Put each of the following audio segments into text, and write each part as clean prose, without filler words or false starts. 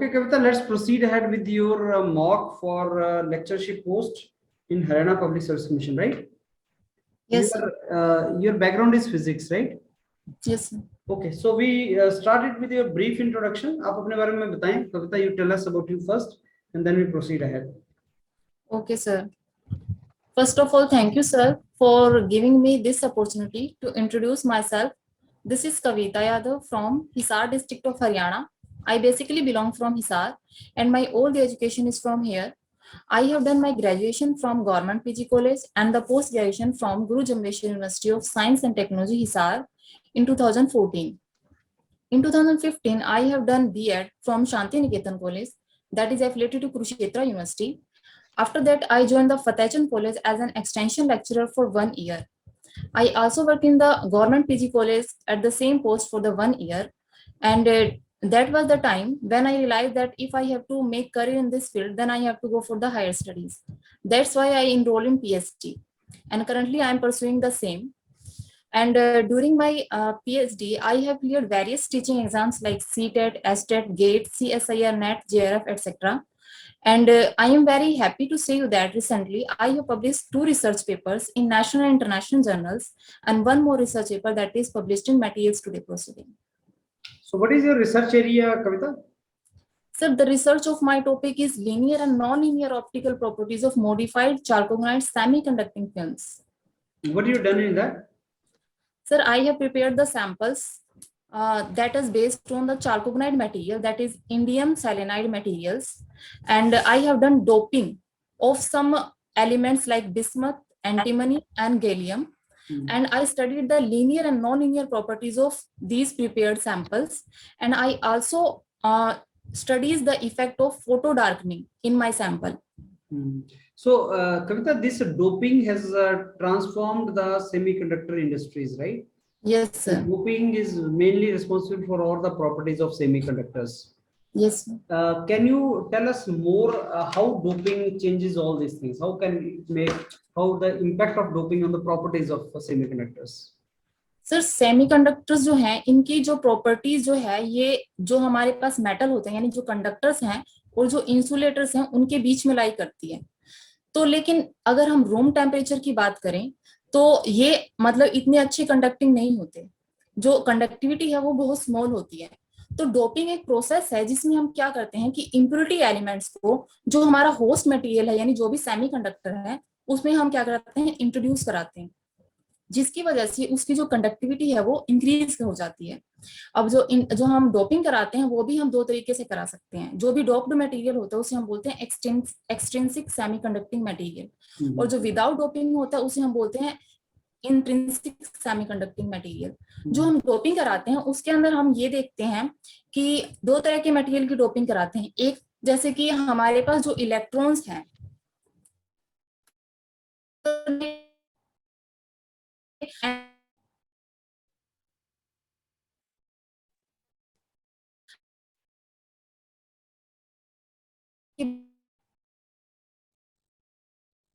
Okay, Kavita, let's proceed ahead with your mock for lectureship post in Haryana Public Service Commission, right? Yes, sir. Your background is physics, right? Yes, sir. Okay, so we started with your brief introduction. आप अपने बारे में बताएं, Kavita. You tell us about you first, and then we proceed ahead. Okay, sir. First of all, thank you, sir, for giving me this opportunity to introduce myself. This is Kavita Yadav from Hisar district of Haryana. I basically belong from Hisar, and my old education is from here. I have done my graduation from Government PG College and the post-graduation from Guru Jamreshwar University of Science and Technology, Hisar, in 2014. In 2015, I have done B.Ed from Shanti Niketan College, that is affiliated to Kurukshetra University. After that, I joined the Fatehchand College as an extension lecturer for 1 year. I also worked in the Government PG College at the same post for the 1 year. And that was the time when I realized that if I have to make career in this field, then I have to go for the higher studies. That's why I enrolled in PhD. And currently I am pursuing the same. And during my PhD, I have cleared various teaching exams like CTET, STET, GATE, CSIR, NET, JRF, etc. And I am very happy to say you that recently I have published 2 research papers in national and international journals and 1 more research paper that is published in Materials Today proceeding. So what is your research area, Kavita? Sir, the research of my topic is linear and non-linear optical properties of modified chalcogenide semiconducting films. What have you done in that? Sir, I have prepared the samples that is based on the chalcogenide material, that is indium selenide materials, and I have done doping of some elements like bismuth, antimony, and gallium. And I studied the linear and non-linear properties of these prepared samples, and I also studies the effect of photo darkening in my sample. So, Kavita, this doping has transformed the semiconductor industries, right? Yes, sir. And doping is mainly responsible for all the properties of semiconductors. Yes. Can you tell us more how doping changes all these things? How can it make, how the impact of doping on the properties of semiconductors? Sir semiconductors जो हैं इनकी जो properties जो है ये जो हमारे पास metal होते हैं यानी जो कंडक्टर्स हैं और जो इंसुलेटर्स हैं उनके बीच में लाई करती है। तो लेकिन अगर हम रूम टेम्परेचर की बात करें तो ये मतलब इतने अच्छे कंडक्टिंग नहीं होते, जो कंडक्टिविटी है वो बहुत स्मॉल होती है। तो डोपिंग एक प्रोसेस है जिसमें हम क्या करते हैं कि इम्प्योरिटी एलिमेंट्स को जो हमारा होस्ट मटेरियल है यानी जो भी सेमीकंडक्टर है उसमें हम क्या करते हैं इंट्रोड्यूस कराते हैं, जिसकी वजह से उसकी जो कंडक्टिविटी है वो इंक्रीज हो जाती है। अब जो हम डोपिंग कराते हैं वो भी हम 2 तरीके से करा सकते हैं। जो भी डोप्ड मटेरियल होता है उसे हम बोलते हैं एक्सट्रिंसिक सेमीकंडक्टिंग मटेरियल, और जो विदाउट डोपिंग होता है उसे हम बोलते हैं इंट्रिंसिक सेमीकंडक्टिंग मटेरियल। जो हम डोपिंग कराते हैं उसके अंदर हम ये देखते हैं कि 2 तरह के मटेरियल की डोपिंग कराते हैं। एक जैसे कि हमारे पास जो इलेक्ट्रॉन्स हैं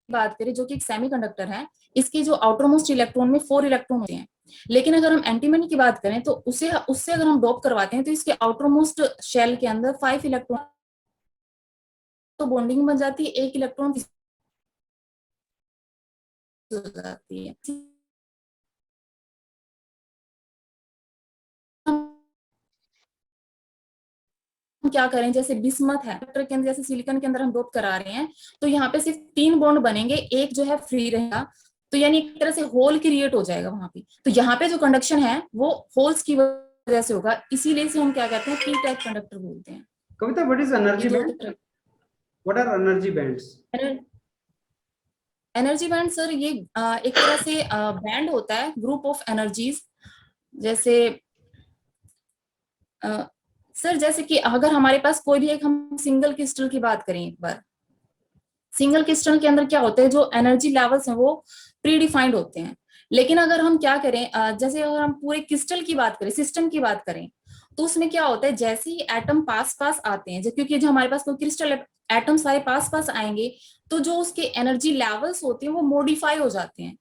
बात करें जो कि एक सेमीकंडक्टर है, इसकी जो आउटर मोस्ट इलेक्ट्रॉन में 4 इलेक्ट्रॉन होते हैं। लेकिन अगर हम एंटीमनी की बात करें तो उससे अगर हम डोप करवाते हैं तो इसके आउटर मोस्ट शेल के अंदर 5 इलेक्ट्रॉन तो बॉन्डिंग बन जाती है, 1 इलेक्ट्रॉन हो जाती है। क्या करें जैसे बिस्मथ है के अंदर, जैसे सिलिकॉन के अंदर हम डोप करा रहे हैं तो यहाँ पे सिर्फ 3 बॉन्ड बनेंगे, एक जो है फ्री रहेगा, तो यानी एक तरह से होल क्रिएट हो जाएगा वहां पे। तो यहाँ पे जो कंडक्शन है वो होल्स की वजह से होगा, इसीलिए से हम क्या कहते हैं पी टाइप कंडक्टर बोलते हैं। Kavita, what is energy band? What are energy bands? Energy band sir ये एक तरह से बैंड होता है, ग्रुप ऑफ एनर्जीज। जैसे सर जैसे कि अगर हमारे पास कोई भी एक हम सिंगल क्रिस्टल की बात करें, एक बार सिंगल क्रिस्टल के अंदर क्या होता है जो एनर्जी लेवल्स हैं वो प्री डिफाइंड होते हैं। लेकिन अगर हम क्या करें जैसे अगर हम पूरे क्रिस्टल की बात करें, सिस्टम की बात करें, तो उसमें क्या होता है जैसे ही एटम पास पास आते हैं, क्योंकि जो हमारे पास कोई क्रिस्टल एटम सारे पास पास आएंगे तो जो उसके एनर्जी लेवल्स होते हैं वो मॉडिफाई हो जाते हैं,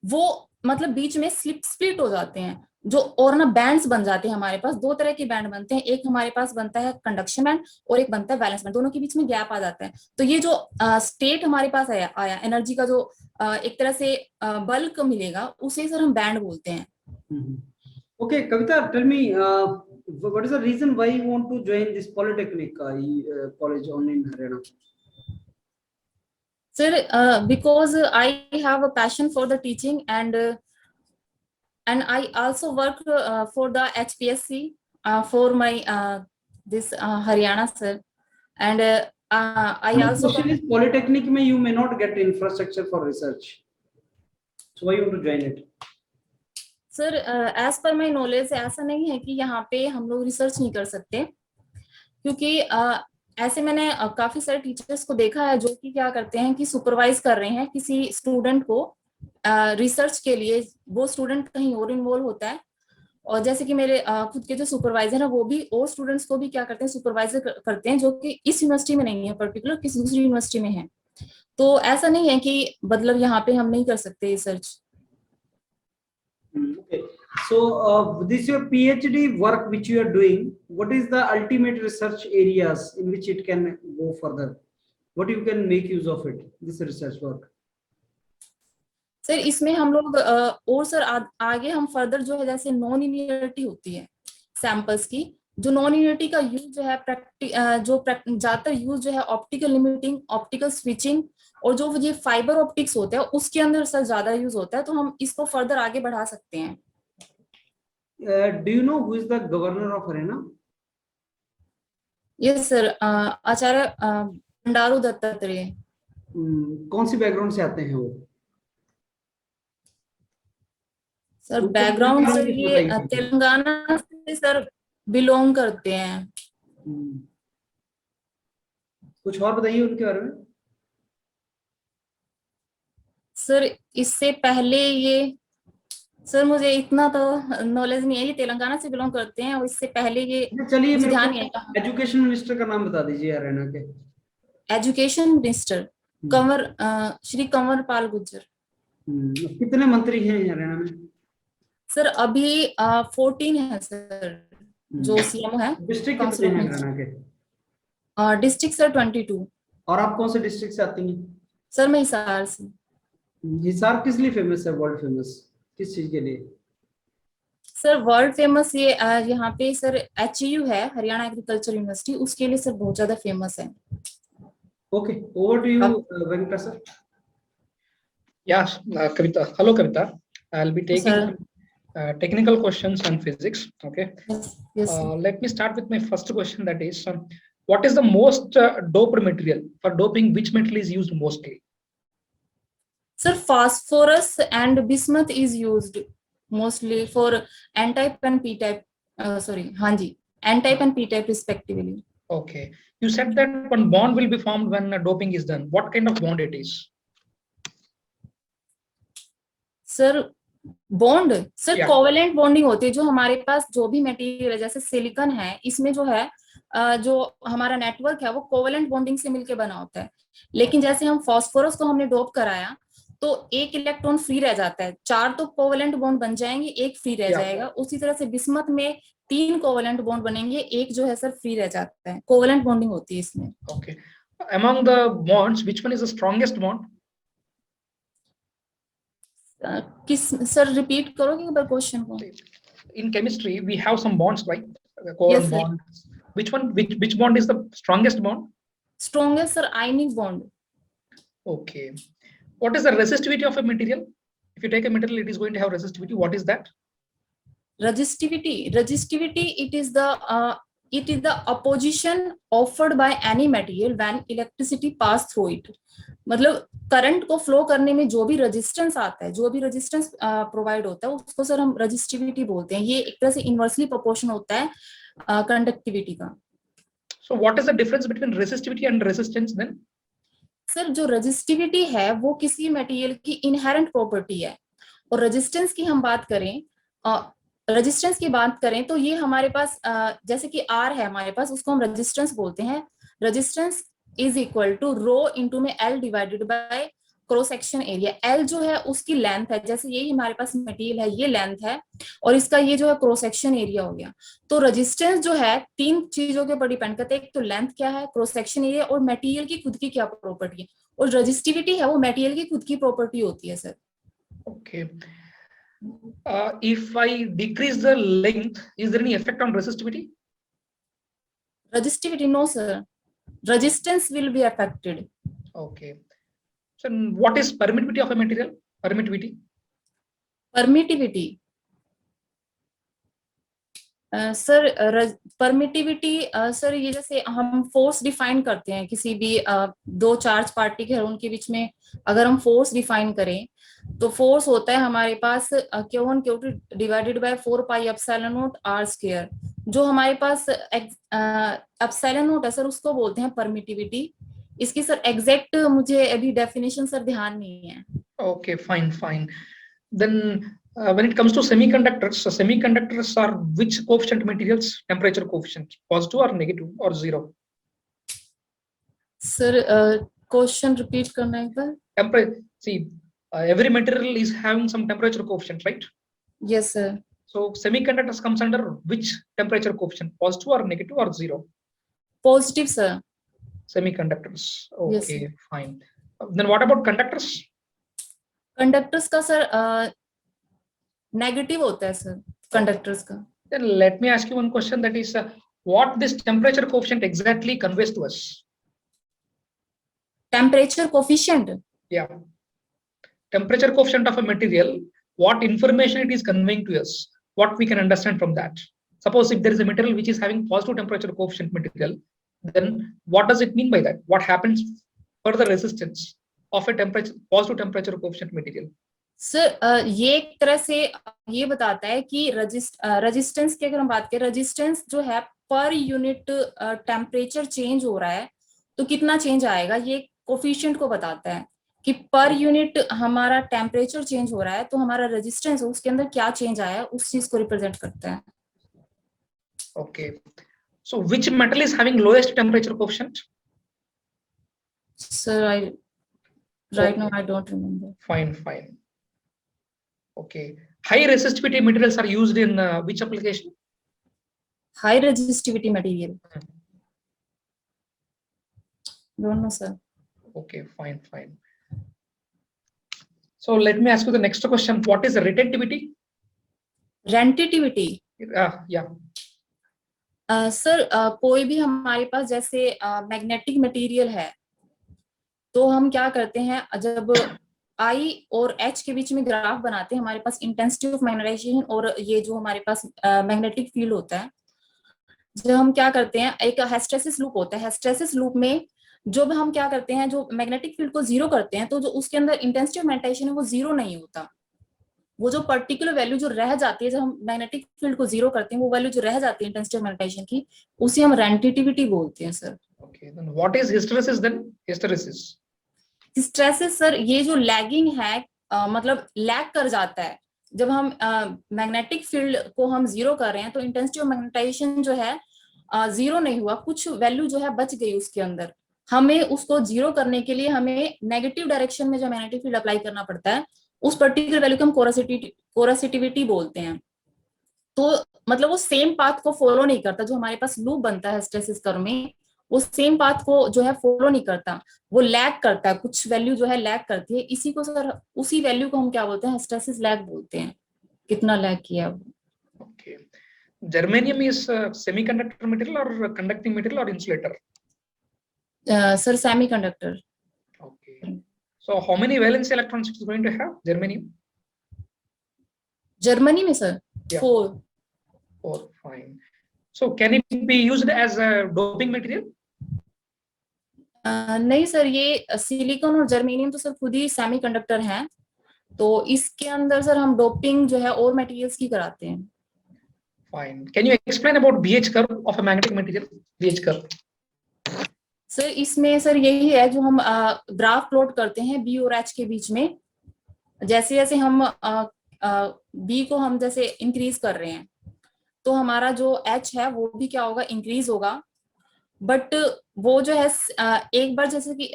वो मतलब बीच में स्प्लिट हो जाते हैं। जो और ना बैंड्स बन जाते हैं हमारे पास, दो तरह के बैंड बनते हैं, एक हमारे पास बनता है कंडक्शन बैंड और एक बनता है वैलेंस बैंड, दोनों के बीच में गैप आ जाता है। तो ये जो स्टेट हमारे पास आया एनर्जी का जो एक तरह से बल्क मिलेगा, उसे सर हम बैंड बोलते हैं। Okay, Kavita, tell me, what is the reason why you want to join this polytechnic college on in Haryana? Sir, because I have a passion for the teaching, and I also work for the HPSC for my this Haryana, sir, and I My also question is, polytechnic mein you may not get infrastructure for research, so why you want to join it? Sir as per my knowledge ऐसा नहीं है कि यहाँ पे हम लोग research नहीं कर सकते, क्योंकि ऐसे मैंने काफी सारे टीचर्स को देखा है जो कि क्या करते हैं कि सुपरवाइज कर रहे हैं किसी स्टूडेंट को रिसर्च के लिए, वो स्टूडेंट कहीं और इन्वॉल्व होता है, और जैसे कि मेरे खुद के जो सुपरवाइजर है वो भी और स्टूडेंट्स को भी क्या करते हैं, सुपरवाइजर करते हैं, जो कि इस यूनिवर्सिटी में नहीं है, पर्टिकुलर किसी दूसरी यूनिवर्सिटी में है। तो ऐसा नहीं है कि मतलब यहाँ पे हम नहीं कर सकते research. Okay. So, this your PhD work which you are doing, what is the ultimate research areas in which it can go further? What you can make use of it, this research work? Sir इसमें हम लोग और sir आगे हम further जो है, जैसे non unity होती है सैंपल्स की, जो नॉन यूनिटी का यूज जो है ज्यादातर यूज जो है ऑप्टिकल लिमिटिंग, ऑप्टिकल स्विचिंग, और जो ये फाइबर ऑप्टिक्स होते हैं उसके अंदर सर ज्यादा यूज होता है, तो हम इसको फर्दर आगे बढ़ा सकते हैं। Do you know who is the governor of Haryana? Yes sir, Acharya Bandaru Dattatreya. कौन सी बैकग्राउंड से आते हैं वो? सर उनके बैकग्राउंड बारे सर में कुछ ये बताइए। तेलंगाना से सर बिलोंग करते हैं। कुछ और बताइए उनके बारे में। सर इससे पहले ये, सर मुझे इतना तो नॉलेज नहीं है, ये तेलंगाना से बिलोंग करते हैं, और इससे पहले ये चलिए मुझे मेरे ध्यान को नहीं है कहाँ। एजुकेशन मिनिस्टर का नाम बता दीजिए हरियाणा के। Education minister Kanwar Shri Kanwar Pal Gurjar. कितने मंत्री हैं हरियाणा में? सर अभी 14 है सर, जो सीएम है। डिस्ट्रिक्ट कितने हैं हरियाणा के? District sir 22। और आप कौन से डिस्ट्रिक्ट से आती हैं? सर मैं हिसार से। हिसार किस लिए फेमस है, वर्ल्ड फेमस किस चीज के लिए? सर वर्ल्ड फेमस ये यहाँ पे सर HEU है, हरियाणा एग्रीकल्चर यूनिवर्सिटी, उसके लिए सर बहुत ज्यादा फेमस है। Okay, over to you Venkat sir. Yes, Kavita. Hello, Kavita. I'll be taking Sir. some technical questions on physics. Okay. Yes, sir. Let me start with my first question. That is, what is the most doped material? For doping, which metal is used mostly? Sir, phosphorus and bismuth is used mostly for N-type and P-type. N-type and P-type respectively. Okay. You said that one bond will be formed when doping is done. What kind of bond it is? Sir bond sir Yeah. Covalent bonding होती है, जो हमारे पास जो भी material है, जैसे silicon है, इसमें जो है जो हमारा नेटवर्क है वो कोवेलेंट बॉन्डिंग से मिलकर बना होता है। लेकिन जैसे हम फास्फोरस को हमने डोप कराया तो एक इलेक्ट्रॉन फ्री रह जाता है, 4 तो कोवेलेंट बॉन्ड बन जाएंगे, एक फ्री रह Yeah. जाएगा। उसी तरह से बिस्मथ में 3 कोवेलेंट बॉन्ड बनेंगे, एक जो है सर फ्री रह जाता है। कोवेलेंट बॉन्डिंग होती है इसमें। Okay. Among the bonds, which one is the strongest bond? किस सर रिपीट करोगे एक बार क्वेश्चन को? In chemistry, we have some bonds like the covalent Yes, sir. bond. Which one? Which bond is the strongest bond? Strongest sir ionic bond. Okay. What is the resistivity of a material? If you take a material, it is going to have resistivity. What is that? Resistivity, it is the opposition offered by any material when electricity pass through it. मतलब current को flow करने में जो भी resistance आता है, जो भी रेजिस्टेंस प्रोवाइड होता है, उसको सर हम रेजिस्टिविटी बोलते हैं। ये एक तरह से इनवर्सली प्रोपोर्शन होता है कंडक्टिविटी का। So what is the difference between resistivity and resistance then? Sir जो रेजिस्टिविटी है वो किसी मटेरियल की इनहेरेंट प्रॉपर्टी है, और रेजिस्टेंस की हम बात करें, रेजिस्टेंस की बात करें तो ये हमारे पास जैसे कि R है हमारे पास, उसको हम रेजिस्टेंस बोलते हैं। Resistance is equal to rho into में L divided by cross section area, L जो है उसकी लेंथ है, जैसे यही हमारे पास मटेरियल है, ये लेंथ है, और इसका ये जो है क्रॉस सेक्शन एरिया हो गया। तो रेजिस्टेंस जो है तीन चीजों के ऊपर डिपेंड करता है, एक तो लेंथ क्या है, क्रॉस सेक्शन एरिया, और मटेरियल की खुद की क्या प्रॉपर्टी है। और रेजिस्टिविटी है वो मटेरियल की खुद की प्रॉपर्टी होती है sir. Okay. If I decrease the length, is there any effect on resistivity? Resistivity, no sir, resistance will be affected. Okay. So what is permittivity of a material? Permittivity. Permittivity, sir permittivity sir ये जैसे हम force define करते हैं किसी भी दो charge particle उनके बीच में, अगर हम फोर्स डिफाइन करें तो फोर्स होता है हमारे पास Q1 Q2 divided by 4 pi epsilon not r square. जो हमारे पास एप्सिलॉन नॉट है सर उसको बोलते हैं परमिटिविटी। इसकी सर एग्जैक्ट मुझे अभी डेफिनेशन सर ध्यान नहीं है। Okay, fine. Then when it comes to semiconductors, so semiconductors are which coefficient materials? Temperature coefficient, positive or negative or zero? Sir question repeat करना एक बार। Temperature. See, every material is having some temperature coefficient, right? Yes sir. So semiconductors comes under which temperature coefficient? Positive or negative or zero? Positive sir. Semiconductors. Yes, Okay, sir. fine. Then what about conductors? Conductors का sir negative होता है sir conductors का। Then let me ask you one question, that is what this temperature coefficient exactly conveys to us? Temperature coefficient, Yeah. Temperature coefficient of a material, what information it is conveying to us, what we can understand from that. Suppose if there is a material which is having positive temperature coefficient material, then what does it mean by that? What happens for the resistance of a positive temperature coefficient material? Sir ये एक तरह से ये बताता है कि resistance की अगर हम बात करें, रेजिस्टेंस जो है पर यूनिट टेम्परेचर चेंज हो रहा है तो कितना चेंज आएगा, ये कोफिशिएंट को बताता है कि पर यूनिट हमारा टेम्परेचर चेंज हो रहा है तो हमारा रेजिस्टेंस उसके अंदर क्या चेंज आया है उस चीज को रिप्रेजेंट करता है। Okay. So which metal is having lowest temperature coefficient? Sir I right now I don't remember. Fine. Okay. High resistivity materials are used in which application? High resistivity material, don't know sir. Okay, fine. So let me ask you the next question. What is retentivity? रेंटिटिविटी, Yeah. Sir कोई भी हमारे पास जैसे magnetic material है तो हम क्या करते हैं, जब I और H के बीच में ग्राफ बनाते हैं हमारे पास इंटेंसिटी ऑफ मैग्नेटाइजेशन और ये जो हमारे पास मैग्नेटिक फील्ड होता है, जब हम क्या करते हैं एक हिस्टैरिसीस लूप होता है, हिस्टैरिसीस लूप में जब हम क्या करते हैं जो मैग्नेटिक फील्ड को जीरो करते हैं तो जो उसके अंदर इंटेंसिटी ऑफ मैग्नेटाइजेशन है वो जीरो नहीं होता, वो जो पर्टिकुलर वैल्यू जो रह जाती है जब हम मैग्नेटिक फील्ड को जीरो करते हैं वो वैल्यू जो रह जाती है इंटेंसिटी ऑफ मैग्नेटाइजेशन की उसे हम रेंटिटिविटी बोलते हैं sir. Okay. Then what is hysteresis then? Hysteresis. Hysteresis sir ये जो लैगिंग है मतलब लैग कर जाता है, जब हम मैग्नेटिक फील्ड को हम जीरो कर रहे हैं तो इंटेंसिटी ऑफ मैग्नेटाइजेशन जो है जीरो नहीं हुआ, कुछ वैल्यू जो है बच गई उसके अंदर, हमें उसको जीरो करने के लिए हमें नेगेटिव डायरेक्शन में जो मैग्नेटिक फील्ड अप्लाई करना पड़ता है उस पर्टिकुलर वैल्यू को हम कोरोसिटिविटी बोलते हैं। तो मतलब वो सेम पाथ को फॉलो नहीं करता, जो हमारे पास लूप बनता है हिस्टैरिसीस कर्व में वो सेम पाथ को जो है फॉलो नहीं करता, वो लैग करता है, कुछ वैल्यू जो है लैग करती है, इसी को सर उसी वैल्यू को हम क्या बोलते हैं हिस्टैरिसीस लैग बोलते हैं, कितना लैग किया वो। Okay. Germanium is semiconductor material or conducting material or insulator? Sir semiconductor. Okay. So how many valence electrons it is going to have? Germanium? Germany में sir Yeah. 4। 4. Fine. So can it be used as a doping material? नहीं sir, ये silicon और germanium तो sir खुद ही semiconductor हैं, तो इसके अंदर सर हम डोपिंग जो है और मटेरियल्स की कराते हैं। Fine. Can you explain about BH curve of a magnetic material? BH curve. Sir इसमें सर यही है जो हम ग्राफ प्लॉट करते हैं बी और एच के बीच में, जैसे जैसे हम बी को हम जैसे इंक्रीज कर रहे हैं तो हमारा जो एच है वो भी क्या होगा इंक्रीज होगा, बट वो जो है एक बार जैसे कि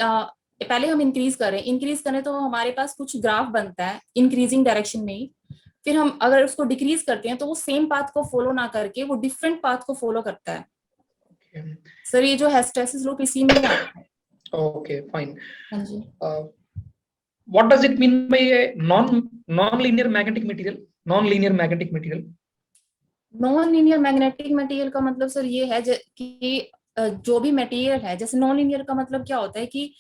पहले हम इंक्रीज करें तो हमारे पास कुछ ग्राफ बनता है इंक्रीजिंग डायरेक्शन में ही, फिर हम अगर उसको डिक्रीज करते हैं तो वो सेम पाथ को फॉलो ना करके वो डिफरेंट पाथ को फॉलो करता है। Okay. सर ये जो हिस्टैरिसीस लूप इसी में आता है। Okay, fine. हाँ जी। What does it mean by a non-linear magnetic material? Non-linear magnetic material. Non linear magnetic material का मतलब सर ये है कि जो भी मटेरियल है, जैसे नॉन लीनियर का मतलब क्या होता है कि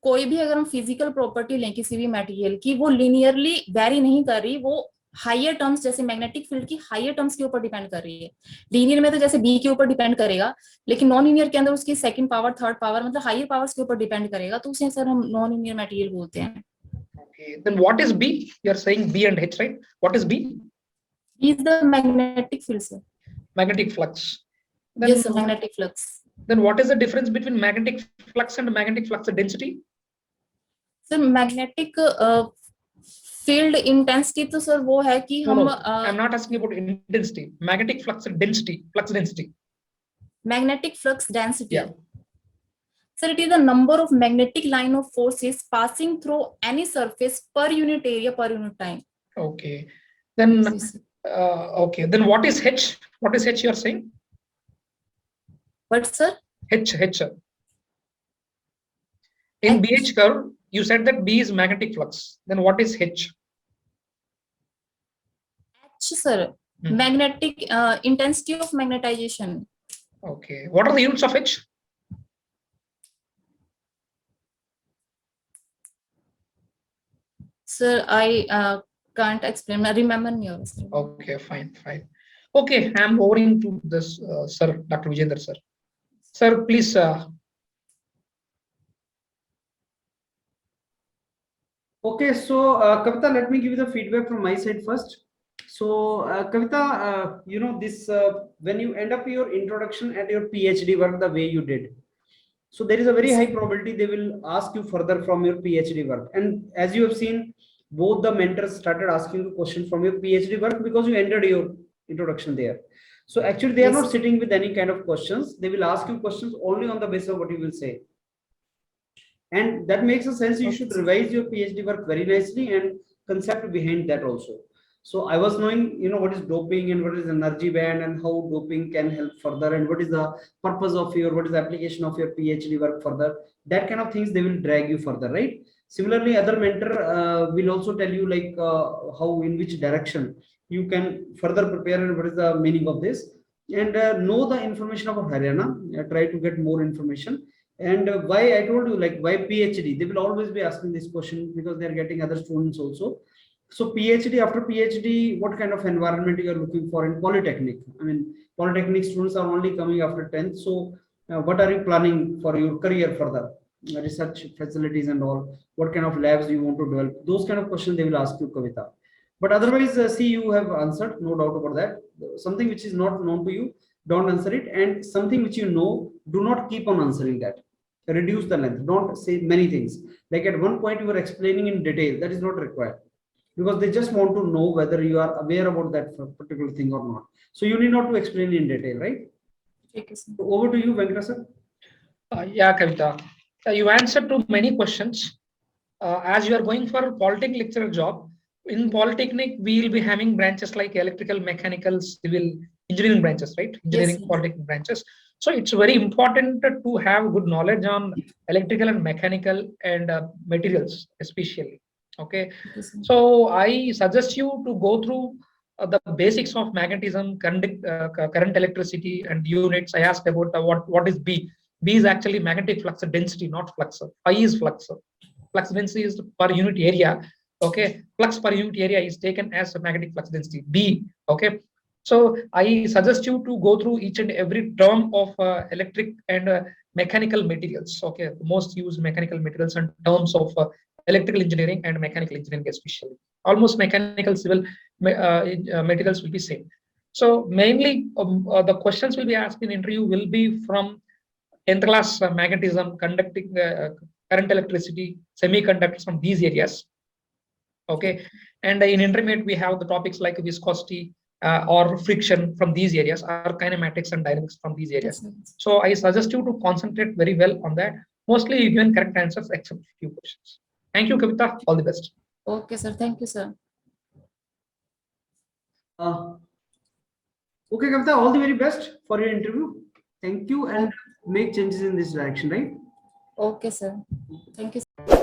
कोई भी अगर हम फिजिकल प्रॉपर्टी लें किसी भी मटेरियल की, वो लिनियरली वेरी नहीं कर रही, वो हायर टर्म्स जैसे मैग्नेटिक फील्ड की हायर टर्म्स के ऊपर डिपेंड कर रही है। लीनियर में तो जैसे बी के ऊपर डिपेंड करेगा, लेकिन नॉन लीनियर के अंदर उसकी सेकंड पावर थर्ड पावर मतलब हायर पावर्स के ऊपर डिपेंड करेगा, तो उसे सर हम नॉन लीनियर मटेरियल बोलते हैं। Okay, then what is B? You are saying B and H, right? What is B? B is the magnetic field, sir. Magnetic flux. Yes, sir, magnetic flux. Then what is the difference between magnetic flux and magnetic flux density? Sir magnetic field intensity तो sir वो है कि हम I'm not asking about intensity. Magnetic flux density. Flux density. Magnetic flux density. Yeah. Sir, it is the number of magnetic line of forces passing through any surface per unit area per unit time. Okay. Then Yes, sir. okay. Then what is H? What is H you are saying? What, sir? H. In H. BH curve, you said that B is magnetic flux. Then what is H? H, sir. Magnetic intensity of magnetization. Okay. What are the units of H? Sir, I can't explain. Remember me also. Okay, fine. Okay, I'm overing to this, sir, Dr. Vijender, sir. Sir, please. Okay, so Kavita, let me give you the feedback from my side first. So Kavita, you know this when you end up your introduction and your PhD work the way you did, so there is a very high probability they will ask you further from your PhD work. And as you have seen, both the mentors started asking you questions from your PhD work because you ended your introduction there. So actually they are not sitting with any kind of questions. They will ask you questions only on the basis of what you will say. And that makes a sense. You should revise your PhD work very nicely and concept behind that also. So I was knowing, you know, what is doping and what is energy band and how doping can help further and what is the purpose of your, what is the application of your PhD work further. That kind of things they will drag you further, right? Similarly, other mentor will also tell you like how, in which direction you can further prepare and what is the meaning of this. And know the information about Haryana, try to get more information. And why I told you, like, why PhD? They will always be asking this question because they are getting other students also. So PhD, after PhD, what kind of environment you are looking for in Polytechnic? I mean, Polytechnic students are only coming after 10th. So what are you planning for your career further? Research facilities and all, what kind of labs you want to develop? Those kind of questions they will ask you, Kavita. But otherwise, see, you have answered, no doubt about that. Something which is not known to you, don't answer it. And something which you know, do not keep on answering that. Reduce the length, don't say many things. Like at one point you were explaining in detail, that is not required, because they just want to know whether you are aware about that particular thing or not. So you need not to explain in detail, right? Okay, sir. So over to you, Venkata sir. Yeah, Kavita, you answered to many questions. As you are going for Polytechnic lecturer job, in Polytechnic we will be having branches like electrical, mechanical, civil, engineering branches, right? Engineering, Yes, Polytechnic branches. So it's very important to have good knowledge on electrical and mechanical and materials especially. Okay. So I suggest you to go through the basics of magnetism, current electricity and units. I asked about what is B. B is actually magnetic flux density, not flux. Phi is flux. Flux density is per unit area. Okay. Flux per unit area is taken as a magnetic flux density, B. Okay. So I suggest you to go through each and every term of electric and mechanical materials. Okay, most used mechanical materials and terms of electrical engineering and mechanical engineering especially. Almost mechanical civil materials will be same. So mainly the questions will be asked in interview will be from 10th class magnetism, conducting current electricity, semiconductors from these areas. Okay, and in intermediate we have the topics like viscosity, or friction from these areas, or kinematics and dynamics from these areas. So I suggest you to concentrate very well on that. Mostly given correct answers except few questions. Thank you, Kavita. All the best. Okay, sir. Thank you, sir. Okay, Kavita, all the very best for your interview. Thank you, and make changes in this direction, right? Okay, sir. Thank you.